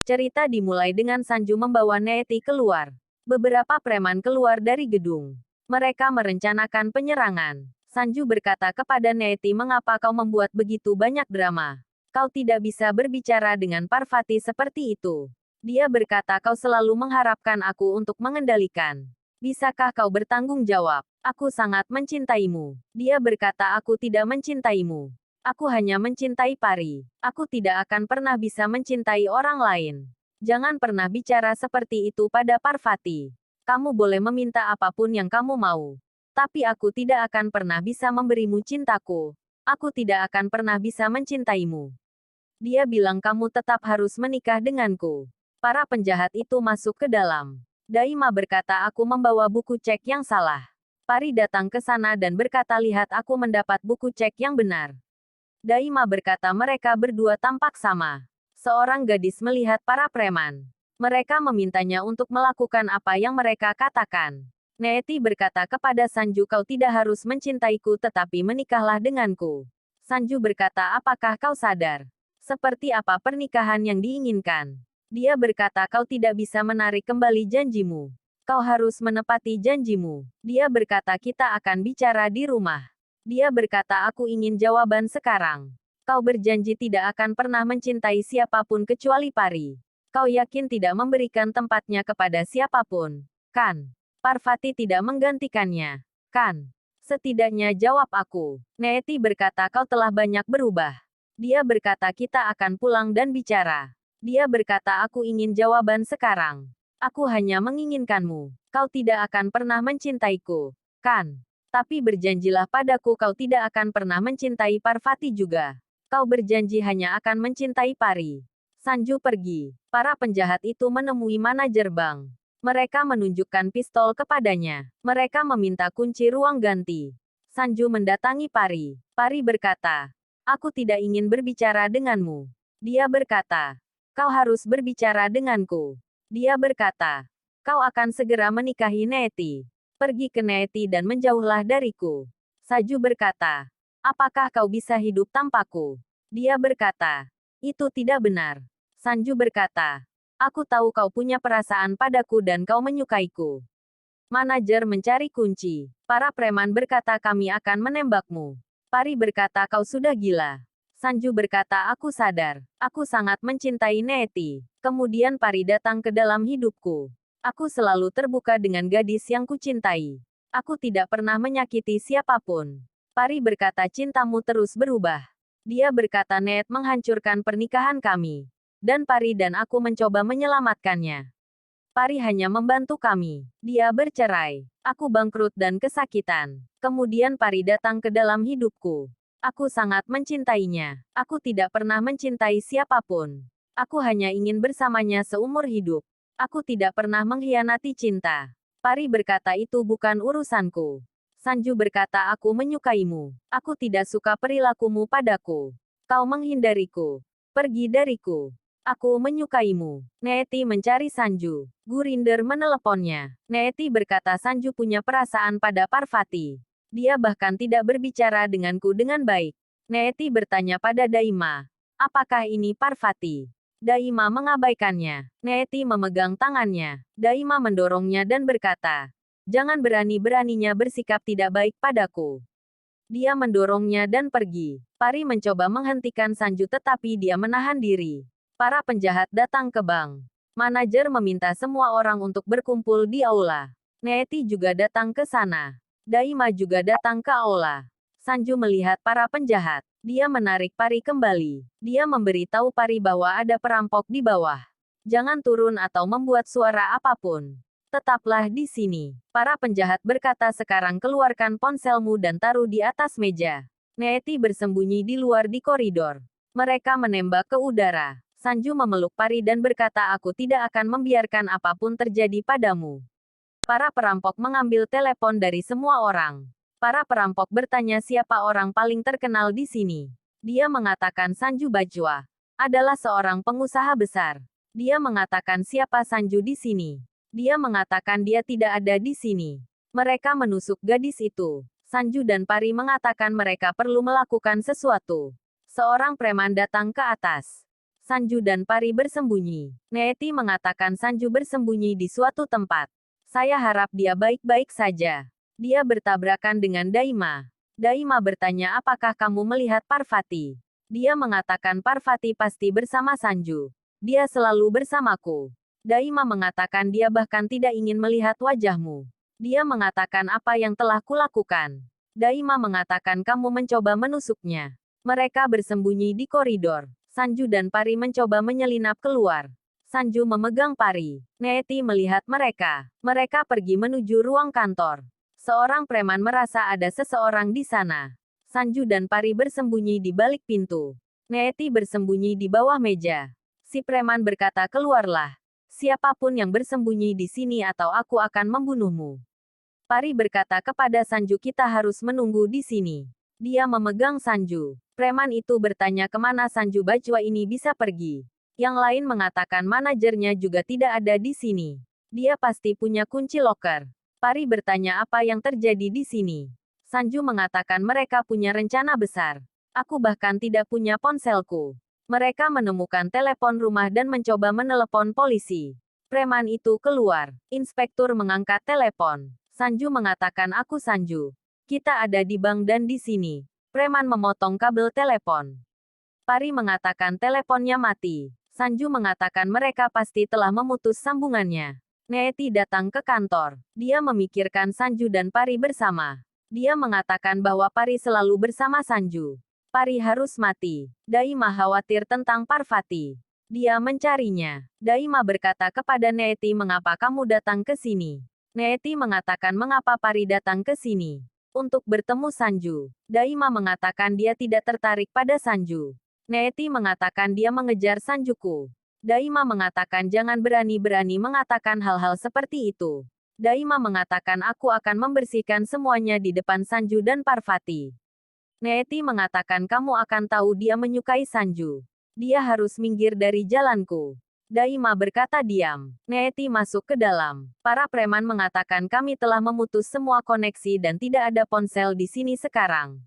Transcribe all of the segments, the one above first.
Cerita dimulai dengan Sanju membawa Neeti keluar. Beberapa preman keluar dari gedung. Mereka merencanakan penyerangan. Sanju berkata kepada Neeti, mengapa kau membuat begitu banyak drama? Kau tidak bisa berbicara dengan Parvati seperti itu. Dia berkata, kau selalu mengharapkan aku untuk mengendalikan. Bisakah kau bertanggung jawab? Aku sangat mencintaimu. Dia berkata, aku tidak mencintaimu. Aku hanya mencintai Pari. Aku tidak akan pernah bisa mencintai orang lain. Jangan pernah bicara seperti itu pada Parvati. Kamu boleh meminta apapun yang kamu mau. Tapi aku tidak akan pernah bisa memberimu cintaku. Aku tidak akan pernah bisa mencintaimu. Dia bilang kamu tetap harus menikah denganku. Para penjahat itu masuk ke dalam. Daima berkata, aku membawa buku cek yang salah. Pari datang ke sana dan berkata, lihat, aku mendapat buku cek yang benar. Daima berkata, mereka berdua tampak sama. Seorang gadis melihat para preman. Mereka memintanya untuk melakukan apa yang mereka katakan. Neeti berkata kepada Sanju, kau tidak harus mencintaiku tetapi menikahlah denganku. Sanju berkata, apakah kau sadar? Seperti apa pernikahan yang diinginkan? Dia berkata, kau tidak bisa menarik kembali janjimu. Kau harus menepati janjimu. Dia berkata, kita akan bicara di rumah. Dia berkata, aku ingin jawaban sekarang. Kau berjanji tidak akan pernah mencintai siapapun kecuali Pari. Kau yakin tidak memberikan tempatnya kepada siapapun, kan? Parvati tidak menggantikannya, kan? Setidaknya jawab aku. Neeti berkata, kau telah banyak berubah. Dia berkata, kita akan pulang dan bicara. Dia berkata, aku ingin jawaban sekarang. Aku hanya menginginkanmu. Kau tidak akan pernah mencintaiku, kan? Tapi berjanjilah padaku kau tidak akan pernah mencintai Parvati juga. Kau berjanji hanya akan mencintai Pari. Sanju pergi. Para penjahat itu menemui manajer bank. Mereka menunjukkan pistol kepadanya. Mereka meminta kunci ruang ganti. Sanju mendatangi Pari. Pari berkata, aku tidak ingin berbicara denganmu. Dia berkata, kau harus berbicara denganku. Dia berkata, kau akan segera menikahi Neeti. Pergi ke Neeti dan menjauhlah dariku. Sanju berkata, apakah kau bisa hidup tanpaku? Dia berkata, itu tidak benar. Sanju berkata, aku tahu kau punya perasaan padaku dan kau menyukaiku. Manajer mencari kunci. Para preman berkata, kami akan menembakmu. Pari berkata, kau sudah gila. Sanju berkata, aku sadar. Aku sangat mencintai Neeti. Kemudian Pari datang ke dalam hidupku. Aku selalu terbuka dengan gadis yang kucintai. Aku tidak pernah menyakiti siapapun. Pari berkata, cintamu terus berubah. Dia berkata, Net menghancurkan pernikahan kami. Dan Pari dan aku mencoba menyelamatkannya. Pari hanya membantu kami. Dia bercerai. Aku bangkrut dan kesakitan. Kemudian Pari datang ke dalam hidupku. Aku sangat mencintainya. Aku tidak pernah mencintai siapapun. Aku hanya ingin bersamanya seumur hidup. Aku tidak pernah mengkhianati cinta. Pari berkata, itu bukan urusanku. Sanju berkata, aku menyukaimu. Aku tidak suka perilakumu padaku. Kau menghindariku. Pergi dariku. Aku menyukaimu. Neeti mencari Sanju. Gurinder meneleponnya. Neeti berkata, Sanju punya perasaan pada Parvati. Dia bahkan tidak berbicara denganku dengan baik. Neeti bertanya pada Daima. Apakah ini Parvati? Daima mengabaikannya. Neeti memegang tangannya. Daima mendorongnya dan berkata, jangan berani-beraninya bersikap tidak baik padaku. Dia mendorongnya dan pergi. Pari mencoba menghentikan Sanju tetapi dia menahan diri. Para penjahat datang ke bank. Manajer meminta semua orang untuk berkumpul di aula. Neeti juga datang ke sana. Daima juga datang ke aula. Sanju melihat para penjahat. Dia menarik Pari kembali. Dia memberitahu Pari bahwa ada perampok di bawah. Jangan turun atau membuat suara apapun. Tetaplah di sini. Para penjahat berkata, sekarang keluarkan ponselmu dan taruh di atas meja. Neeti bersembunyi di luar di koridor. Mereka menembak ke udara. Sanju memeluk Pari dan berkata, aku tidak akan membiarkan apapun terjadi padamu. Para perampok mengambil telepon dari semua orang. Para perampok bertanya siapa orang paling terkenal di sini. Dia mengatakan Sanju Bajwa adalah seorang pengusaha besar. Dia mengatakan siapa Sanju di sini. Dia mengatakan dia tidak ada di sini. Mereka menusuk gadis itu. Sanju dan Pari mengatakan mereka perlu melakukan sesuatu. Seorang preman datang ke atas. Sanju dan Pari bersembunyi. Neeti mengatakan Sanju bersembunyi di suatu tempat. Saya harap dia baik-baik saja. Dia bertabrakan dengan Daima. Daima bertanya apakah kamu melihat Parvati. Dia mengatakan Parvati pasti bersama Sanju. Dia selalu bersamaku. Daima mengatakan dia bahkan tidak ingin melihat wajahmu. Dia mengatakan apa yang telah kulakukan. Daima mengatakan kamu mencoba menusuknya. Mereka bersembunyi di koridor. Sanju dan Pari mencoba menyelinap keluar. Sanju memegang Pari. Neeti melihat mereka. Mereka pergi menuju ruang kantor. Seorang preman merasa ada seseorang di sana. Sanju dan Pari bersembunyi di balik pintu. Neeti bersembunyi di bawah meja. Si preman berkata, keluarlah. Siapapun yang bersembunyi di sini atau aku akan membunuhmu. Pari berkata kepada Sanju, kita harus menunggu di sini. Dia memegang Sanju. Preman itu bertanya kemana Sanju Bajwa ini bisa pergi. Yang lain mengatakan manajernya juga tidak ada di sini. Dia pasti punya kunci loker. Pari bertanya apa yang terjadi di sini. Sanju mengatakan mereka punya rencana besar. Aku bahkan tidak punya ponselku. Mereka menemukan telepon rumah dan mencoba menelepon polisi. Preman itu keluar. Inspektur mengangkat telepon. Sanju mengatakan aku Sanju. Kita ada di bank dan di sini. Preman memotong kabel telepon. Pari mengatakan teleponnya mati. Sanju mengatakan mereka pasti telah memutus sambungannya. Neeti datang ke kantor. Dia memikirkan Sanju dan Pari bersama. Dia mengatakan bahwa Pari selalu bersama Sanju. Pari harus mati. Daima khawatir tentang Parvati. Dia mencarinya. Daima berkata kepada Neeti, mengapa kamu datang ke sini? Neeti mengatakan mengapa Pari datang ke sini? Untuk bertemu Sanju. Daima mengatakan dia tidak tertarik pada Sanju. Neeti mengatakan dia mengejar Sanjuku. Daima mengatakan jangan berani-berani mengatakan hal-hal seperti itu. Daima mengatakan aku akan membersihkan semuanya di depan Sanju dan Parvati. Neeti mengatakan kamu akan tahu dia menyukai Sanju. Dia harus minggir dari jalanku. Daima berkata diam. Neeti masuk ke dalam. Para preman mengatakan kami telah memutus semua koneksi dan tidak ada ponsel di sini sekarang.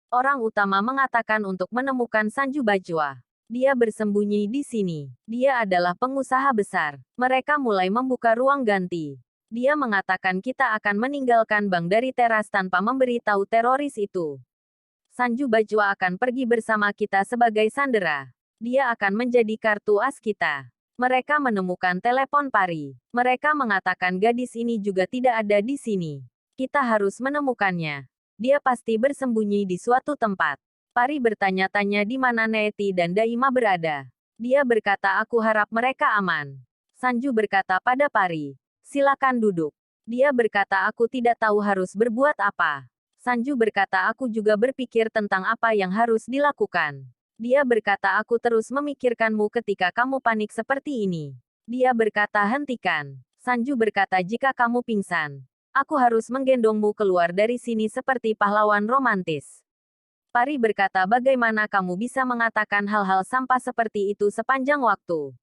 Orang utama mengatakan untuk menemukan Sanju Bajwa. Dia bersembunyi di sini. Dia adalah pengusaha besar. Mereka mulai membuka ruang ganti. Dia mengatakan kita akan meninggalkan bank dari teras tanpa memberitahu teroris itu. Sanju Bajwa akan pergi bersama kita sebagai sandera. Dia akan menjadi kartu as kita. Mereka menemukan telepon Pari. Mereka mengatakan gadis ini juga tidak ada di sini. Kita harus menemukannya. Dia pasti bersembunyi di suatu tempat. Pari bertanya-tanya di mana Neeti dan Daima berada. Dia berkata aku harap mereka aman. Sanju berkata pada Pari, silakan duduk. Dia berkata aku tidak tahu harus berbuat apa. Sanju berkata aku juga berpikir tentang apa yang harus dilakukan. Dia berkata aku terus memikirkanmu ketika kamu panik seperti ini. Dia berkata hentikan. Sanju berkata jika kamu pingsan, aku harus menggendongmu keluar dari sini seperti pahlawan romantis. Pari berkata bagaimana kamu bisa mengatakan hal-hal sampah seperti itu sepanjang waktu.